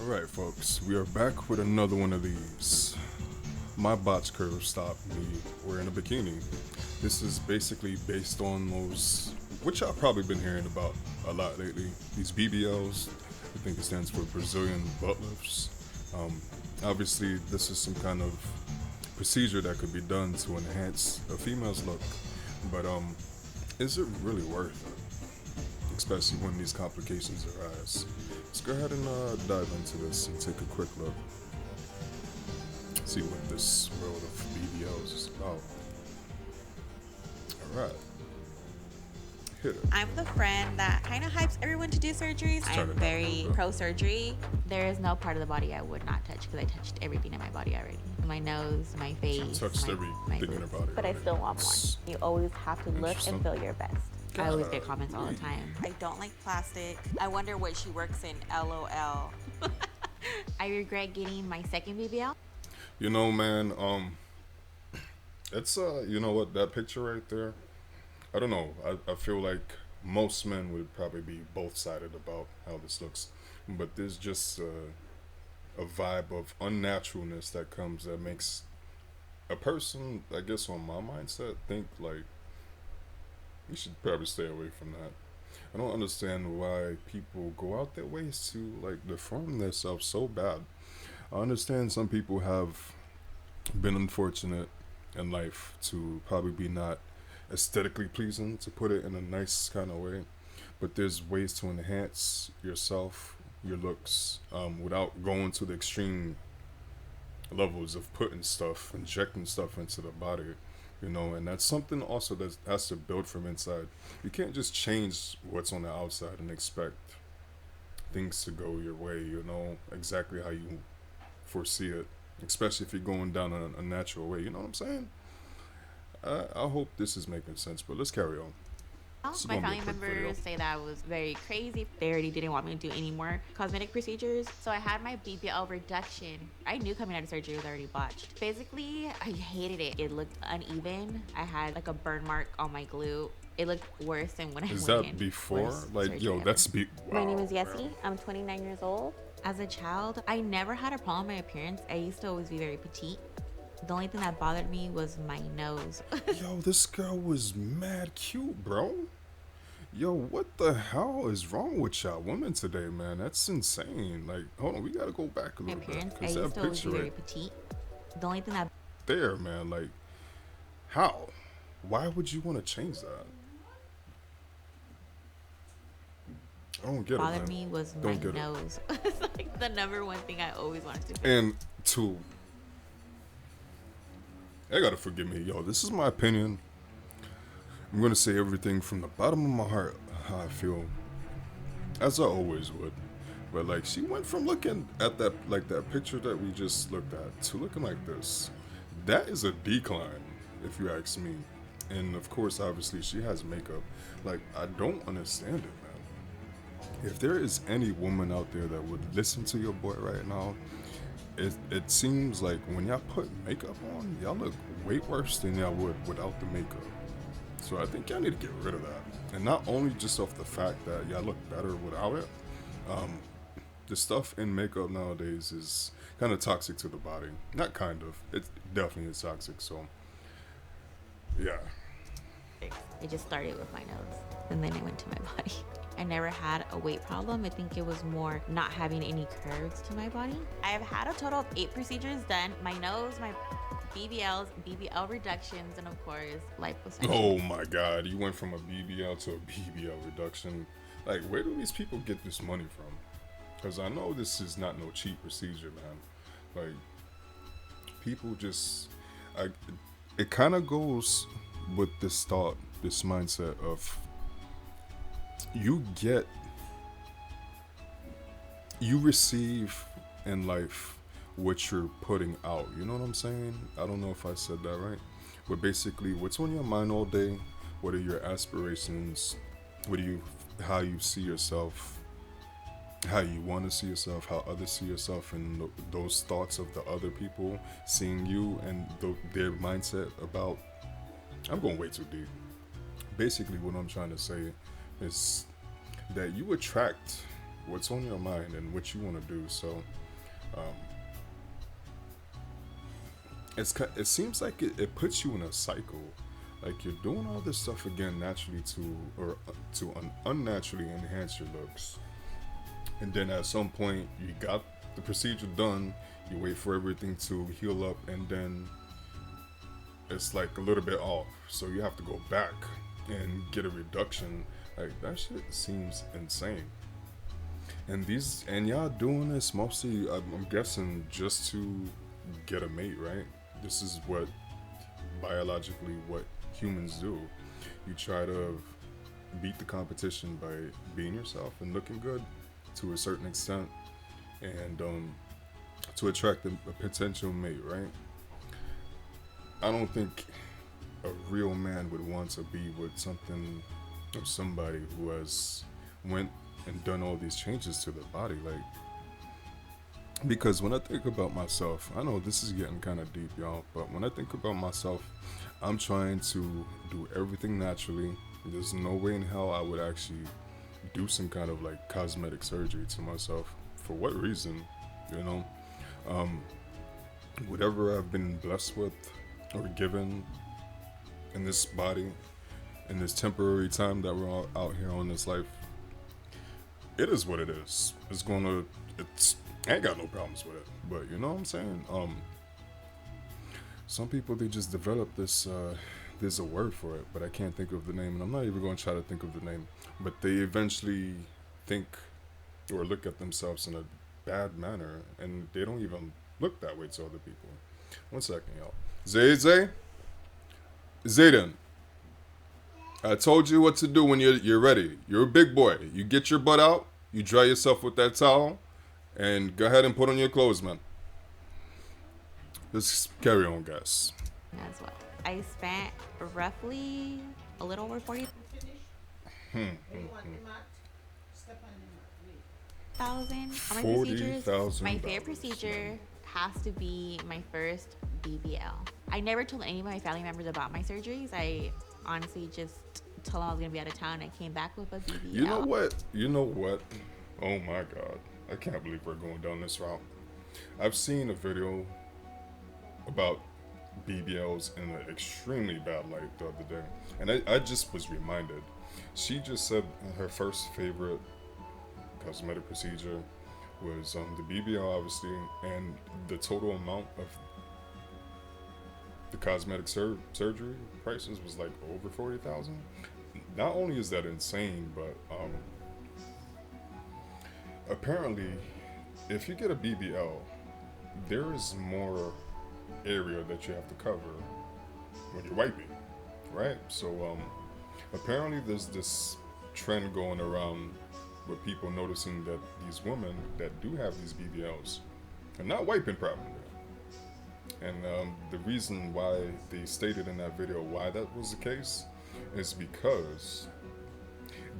Alright, folks, we are back with another one of these. My botch curve stopped me wearing a bikini. This is basically based on those, which I've probably been hearing about a lot lately. These BBLs, I think it stands for Brazilian butt lifts. Obviously, this is some kind of procedure that could be done to enhance a female's look. But is it really worth it? Especially when these complications arise. Let's go ahead and dive into this and take a quick look. See what this world of BBLs is about. Alright. Hit it. I'm the friend that kind of hypes everyone to do surgeries. I'm very pro-surgery. There is no part of the body I would not touch because I touched everything in my body already. My nose, my face, Touched my everything in her body. But I still want more. You always have to look and feel your best. I always get comments all the time. I don't like plastic. I wonder what she works in, LOL. I regret getting my second BBL. You know, man, it's you know what, that picture right there, I don't know, I feel like most men would probably be both-sided about how this looks, but there's just a vibe of unnaturalness that comes that makes a person, I guess on my mindset, think like you should probably stay away from that. I don't understand why people go out their ways to like deform themselves so bad. I understand some people have been unfortunate in life to probably be not aesthetically pleasing, to put it in a nice kind of way, but there's ways to enhance yourself, your looks, without going to the extreme levels of putting stuff, injecting stuff into the body, you know, and that's something also that has to build from inside. You can't just change what's on the outside and expect things to go your way, you know, exactly how you foresee it, especially if you're going down a natural way, you know what I'm saying? I hope this is making sense, but let's carry on. My family members say that I was very crazy. They already didn't want me to do any more cosmetic procedures. So I had my BBL reduction. I knew coming out of surgery was already botched. Basically, I hated it. It looked uneven. I had like a burn mark on my glute. It looked worse than when I went in. Is that before? Like, yo, that's wow. My name is Yessie. I'm 29 years old. As a child, I never had a problem with my appearance. I used to always be very petite. The only thing that bothered me was my nose. Yo, this girl was mad cute, bro. Yo, what the hell is wrong with y'all women today, man? That's insane. Like, hold on, we gotta go back a little bit. I used to always be very petite. The only thing that there, man, like, how? Why would you want to change that? I don't get it, man. bothered me was my nose. It's like the number one thing I always wanted to do. And two, I gotta forgive me, yo. This is my opinion. I'm gonna say everything from the bottom of my heart, how I feel, as I always would. But like, she went from looking at that, like that picture that we just looked at, to looking like this. That is a decline, if you ask me. And of course, obviously, she has makeup. Like, I don't understand it, man. If there is any woman out there that would listen to your boy right now, it seems like when y'all put makeup on, y'all look way worse than y'all would without the makeup. So I think y'all need to get rid of that. And not only just off the fact that y'all look better without it, the stuff in makeup nowadays is kind of toxic to the body. Not kind of, it definitely is toxic, so yeah. It just started with my nose, and then it went to my body. I never had a weight problem. I think it was more not having any curves to my body. I've had a total of 8 procedures done. My nose, my BBLs, BBL reductions, and of course, liposuction. Oh my God, you went from a BBL to a BBL reduction. Like, where do these people get this money from? Because I know this is not no cheap procedure, man. Like, people just, it kind of goes with this thought, this mindset of you receive in life what you're putting out. You know what I'm saying? I don't know if I said that right, but basically, what's on your mind all day? What are your aspirations? How you see yourself? How you want to see yourself? How others see yourself? And those thoughts of the other people seeing you and their mindset about. I'm going way too deep. Basically, what I'm trying to say is that you attract what's on your mind and what you want to do. So um, it seems like it puts you in a cycle. Like you're doing all this stuff again naturally to unnaturally enhance your looks, and then at some point you got the procedure done. You wait for everything to heal up, and then it's like a little bit off. So you have to go back and get a reduction. Like that shit seems insane. And y'all doing this mostly, I'm guessing, just to get a mate, right? This is what biologically what humans do. You try to beat the competition by being yourself and looking good to a certain extent, and to attract a potential mate, right? I don't think a real man would want to be with something or somebody who has went and done all these changes to their body, like, because when I think about myself, I know this is getting kind of deep, y'all, but when I think about myself, I'm trying to do everything naturally. There's no way in hell I would actually do some kind of like cosmetic surgery to myself. For what reason? You know, whatever I've been blessed with or given in this body, in this temporary time that we're all out here on this life, it is what it is. I ain't got no problems with it, but you know what I'm saying? Some people, they just develop this, there's a word for it, but I can't think of the name, and I'm not even going to try to think of the name, but they eventually think or look at themselves in a bad manner, and they don't even look that way to other people. 1 second, y'all. Zayden, I told you what to do when you're ready. You're a big boy. You get your butt out, you dry yourself with that towel, and go ahead and put on your clothes, man. Let's carry on, guys. As well. I spent roughly a little over 40,000 on my procedures. My favorite procedure has to be my first BBL. I never told any of my family members about my surgeries. I honestly just told them I was gonna be out of town. I came back with a BBL. You know what? Oh my God. I can't believe we're going down this route. I've seen a video about BBLs in an extremely bad light the other day, and I just was reminded. She just said her first favorite cosmetic procedure was the BBL, obviously, and the total amount of the cosmetic surgery prices was like over 40,000. Not only is that insane, but apparently, if you get a BBL, there is more area that you have to cover when you're wiping, right? So apparently there's this trend going around with people noticing that these women that do have these BBLs are not wiping properly. And the reason why they stated in that video why that was the case is because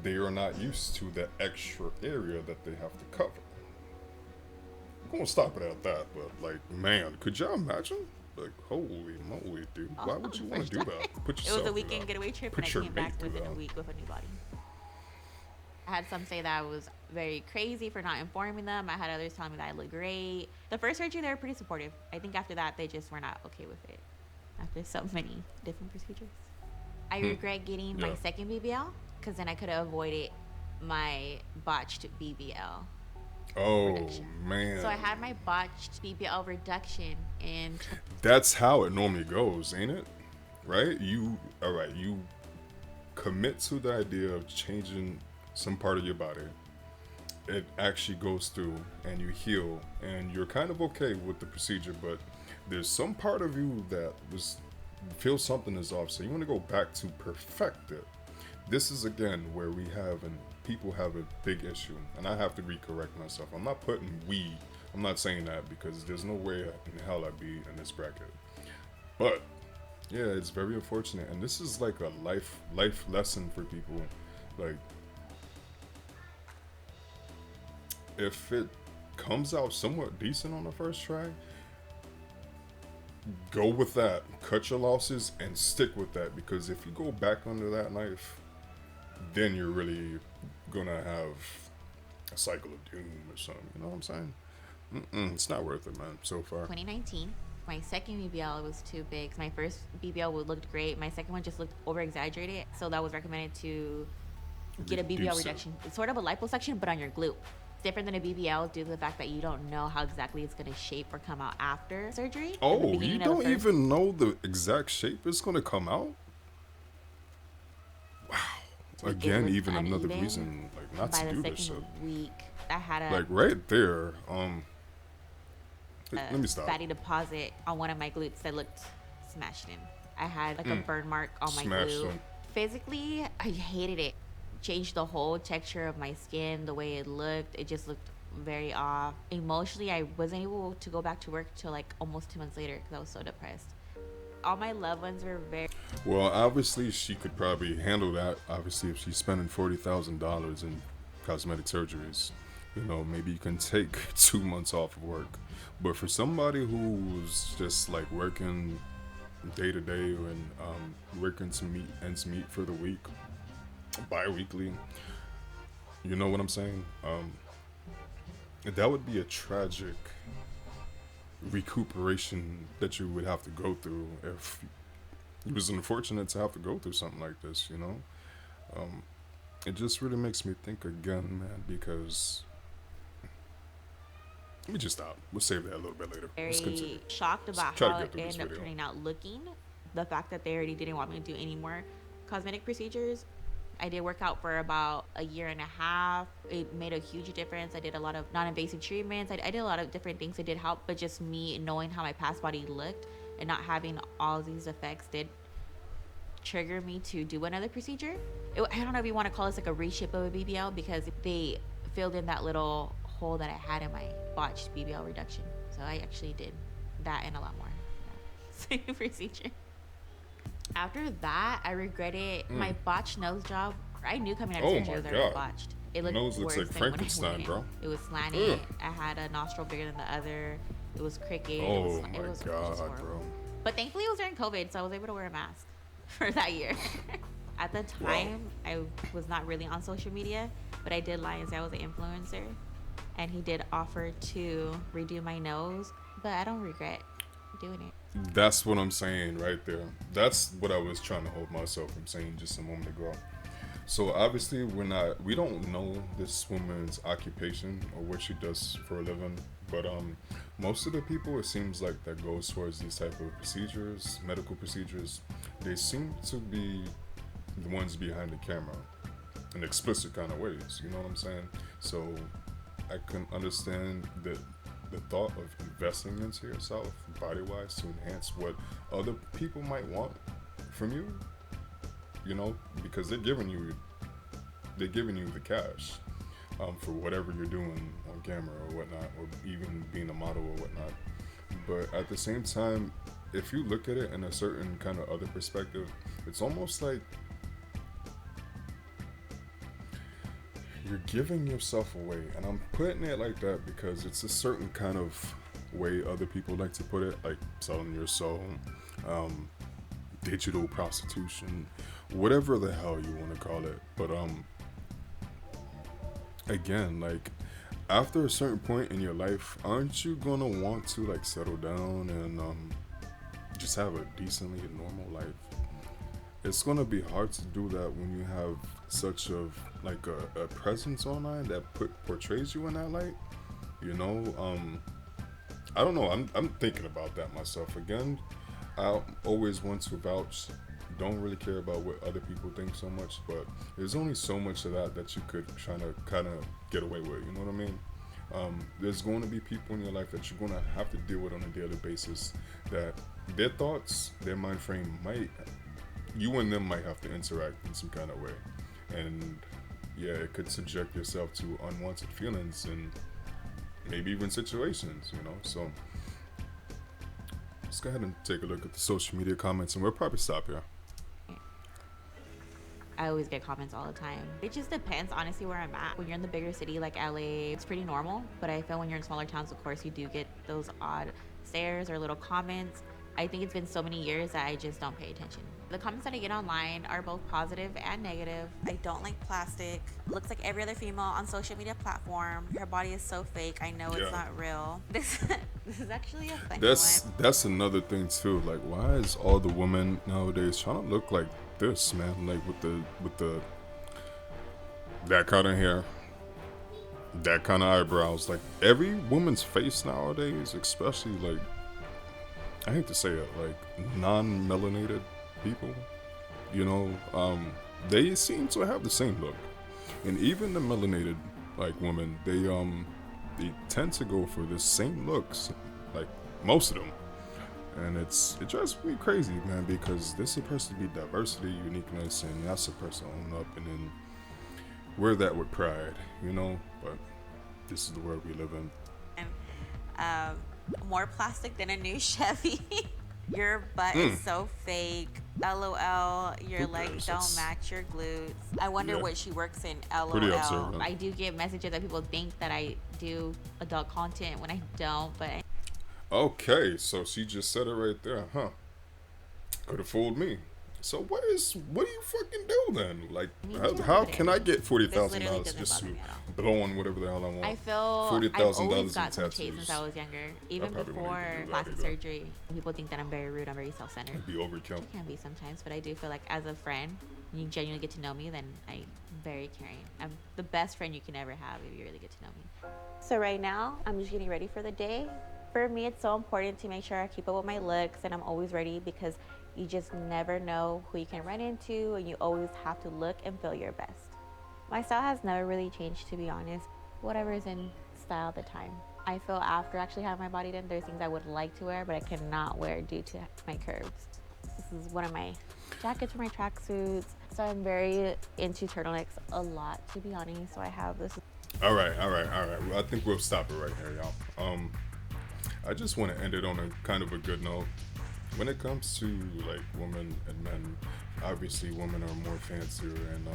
they are not used to the extra area that they have to cover. I'm gonna stop it at that, but like, man, could y'all imagine? Like, holy moly, dude! Why would you want to do that? Put yourself. It was a weekend getaway trip, and I came back within a week with a new body. I had some say that I was very crazy for not informing them. I had others telling me that I looked great. The first surgery, they were pretty supportive. I think after that, they just were not okay with it. After so many different procedures, I regret getting my second BBL because then I could have avoided my botched BBL. Oh reduction. Man! So I had my botched BBL reduction, and that's how it normally goes, ain't it? Right? You commit to the idea of changing some part of your body. It actually goes through, and you heal, and you're kind of okay with the procedure, but there's some part of you that feels something is off, so you want to go back to perfect it. This is again where people have a big issue, and I have to recorrect myself. I'm not putting I'm not saying that because there's no way in hell I'd be in this bracket. But yeah, it's very unfortunate, and this is like a life lesson for people. Like, if it comes out somewhat decent on the first try, go with that. Cut your losses and stick with that, because if you go back under that knife, then you're really gonna have a cycle of doom or something. You know what I'm saying? It's not worth it, man. So far. 2019. My second BBL was too big. My first BBL looked great. My second one just looked over exaggerated. So that was recommended to get a BBL reduction. It's sort of a liposuction, but on your glute. It's different than a BBL due to the fact that you don't know how exactly it's going to shape or come out after surgery. Oh, you don't even know the exact shape it's going to come out? Wow. Again, even another reason like not to do this shit. Week, I had a like right there. Let me stop. Fatty deposit on one of my glutes that looked smashed in. I had like a burn mark on my glute. Physically, I hated it. Changed the whole texture of my skin, the way it looked. It just looked very off. Emotionally, I wasn't able to go back to work till like almost 2 months later because I was so depressed. All my loved ones were very... Well, obviously, she could probably handle that. Obviously, if she's spending $40,000 in cosmetic surgeries, you know, maybe you can take 2 months off of work. But for somebody who's just like working day to day and working to meet ends meet for the week, bi-weekly, you know what I'm saying? That would be a tragic recuperation that you would have to go through if you was unfortunate to have to go through something like this, you know? It just really makes me think again, man, because... Let me just stop. We'll save that a little bit later. Very shocked about how it ended up turning out looking. The fact that they already didn't want me to do any more cosmetic procedures. I did work out for about a year and a half. It made a huge difference. I did a lot of non-invasive treatments. I did a lot of different things that did help, but just me knowing how my past body looked and not having all these effects did trigger me to do another procedure. I don't know if you want to call this like a reshape of a BBL because they filled in that little hole that I had in my botched BBL reduction. So I actually did that and a lot more. Yeah. Same procedure. After that, I regretted my botched nose job. I knew coming out of surgery it was already botched. It looked nose looks like Frankenstein, bro. It was slanted. I had a nostril bigger than the other. It was crooked. Oh my god, bro. But thankfully, it was during COVID, so I was able to wear a mask for that year. At the time, I was not really on social media, but I did lie and say I was an influencer. And he did offer to redo my nose, but I don't regret doing it. That's what I'm saying right there. That's what I was trying to hold myself from saying just a moment ago. So obviously we don't know this woman's occupation or what she does for a living, but most of the people it seems like that goes towards these type of procedures, medical procedures, they seem to be the ones behind the camera in explicit kind of ways, you know what I'm saying? So I can understand the thought of investing into yourself body-wise to enhance what other people might want from you, you know, because they're giving you the cash for whatever you're doing on camera or whatnot, or even being a model or whatnot. But at the same time, if you look at it in a certain kind of other perspective, it's almost like you're giving yourself away. And I'm putting it like that because it's a certain kind of way other people like to put it, like selling your soul, digital prostitution, whatever the hell you want to call it. But again, like after a certain point in your life, aren't you gonna want to like settle down and just have a decently normal life? It's gonna be hard to do that when you have such a presence online that portrays you in that light. You know, I don't know. I'm thinking about that myself again. I always want to vouch. Don't really care about what other people think so much, but there's only so much of that you could try to kind of get away with. You know what I mean? There's going to be people in your life that you're going to have to deal with on a daily basis. That their thoughts, their mind frame you and them might have to interact in some kind of way, and yeah, it could subject yourself to unwanted feelings and maybe even situations, you know. So let's go ahead and take a look at the social media comments, and we'll probably stop here. I always get comments all the time. It just depends, honestly, where I'm at. When you're in the bigger city like LA, it's pretty normal, but I feel when you're in smaller towns, of course, you do get those odd stares or little comments. I think it's been so many years that I just don't pay attention. The comments that I get online are both positive and negative. I don't like plastic. Looks like every other female on social media platform. Her body is so fake. I know it's not real. This is actually a funny one. That's another thing too. Like, why is all the women nowadays trying to look like this, man? Like with the that kind of hair, that kind of eyebrows. Like every woman's face nowadays, especially like, I hate to say it, like non-melanated people, you know, they seem to have the same look. And even the melanated like women, they tend to go for the same looks, like most of them. And it drives me crazy, man, because this is supposed to be diversity, uniqueness, and that's supposed to own up and then wear that with pride, you know. But this is the world we live in. And more plastic than a new Chevy. Your butt is so fake. LOL. Your legs don't match your glutes. I wonder what she works in. LOL. Pretty absurd, I do get messages that people think that I do adult content when I don't, but Okay, so she just said it right there, huh? Could have fooled me. So what do you fucking do then? Like, how can I get $40,000 just to blow on whatever the hell I want? I feel $40,000 I've always got in some tattoos. taste since I was younger, even probably before wouldn't do that plastic either. surgery. People think that I'm very rude, I'm very self-centered. It'd be overkill. It can be sometimes, but I do feel like as a friend, when you genuinely get to know me, then I'm very caring. I'm the best friend you can ever have if you really get to know me. So right now, I'm just getting ready for the day. For me, it's so important to make sure I keep up with my looks and I'm always ready because you just never know who you can run into and you always have to look and feel your best. My style has never really changed, to be honest. Whatever is in style at the time. I feel after actually having my body done, there's things I would like to wear, but I cannot wear due to my curves. This is one of my jackets for my tracksuits. So I'm very into turtlenecks a lot, to be honest. So I have this. All right. Well, I think we'll stop it right here, y'all. I just want to end it on a kind of a good note. When it comes to like women and men, obviously women are more fancier, and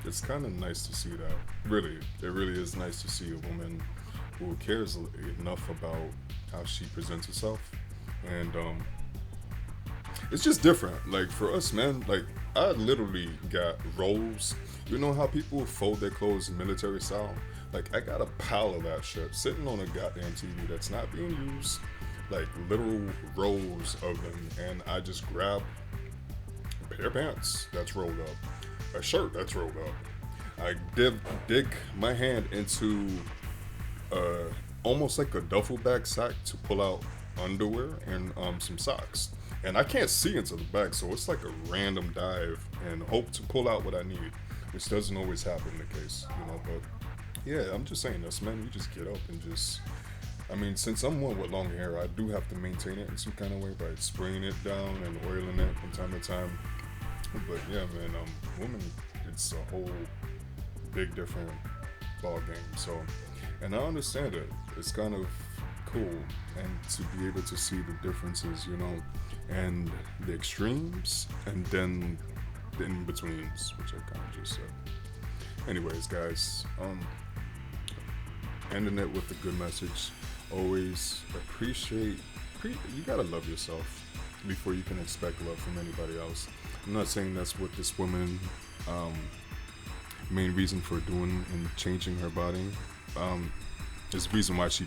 it's kind of nice to see that. Really, it really is nice to see a woman who cares enough about how she presents herself, and it's just different. Like for us men, like I literally got rolls. You know how people fold their clothes in military style? Like I got a pile of that shit sitting on a goddamn TV that's not being used. Like literal rolls of them, and I just grab a pair of pants that's rolled up, a shirt that's rolled up. I dig my hand into almost like a duffel bag sack to pull out underwear and some socks. And I can't see into the bag, so it's like a random dive and hope to pull out what I need, which doesn't always happen in the case, you know. But yeah, I'm just saying this, man. We just get up and just. I mean, since I'm one with long hair, I do have to maintain it in some kind of way by spraying it down and oiling it from time to time. But yeah, man, women, it's a whole big different ball game. So, and I understand it. It's kind of cool, and to be able to see the differences, you know, and the extremes, and then the in-betweens, which I kind of just said. Anyways, guys, ending it with a good message. Always appreciate, you gotta love yourself before you can expect love from anybody else. I'm not saying that's what this woman, main reason for doing and changing her body, is the reason why she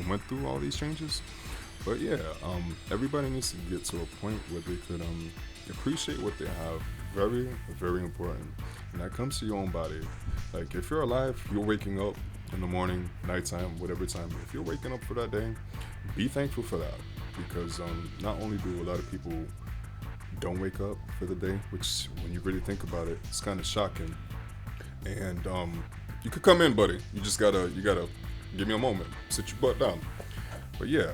went through all these changes. But yeah, everybody needs to get to a point where they could appreciate what they have. Very, very important. And that comes to your own body. Like if you're alive, you're waking up in the morning, nighttime, whatever time. If you're waking up for that day, be thankful for that. Because not only do a lot of people don't wake up for the day, which when you really think about it, it's kind of shocking. And you could come in, buddy. You gotta give me a moment. Sit your butt down. But yeah,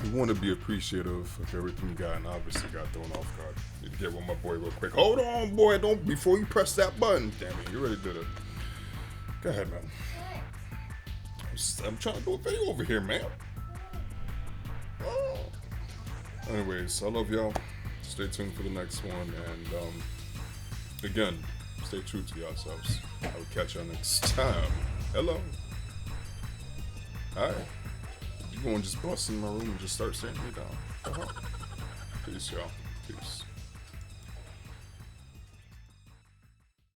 you want to be appreciative of everything you got, and obviously got thrown off guard. Need to get with my boy real quick. Hold on, boy, don't before you press that button. Damn it, you already did it. Go ahead, man. I'm trying to do a video over here, man. Oh. Anyways, I love y'all. Stay tuned for the next one, and again, stay true to yourselves. I will catch y'all next time. Hello. Hi. You won't just bust in my room and just start staring me down. Uh-huh. Peace, y'all. Peace.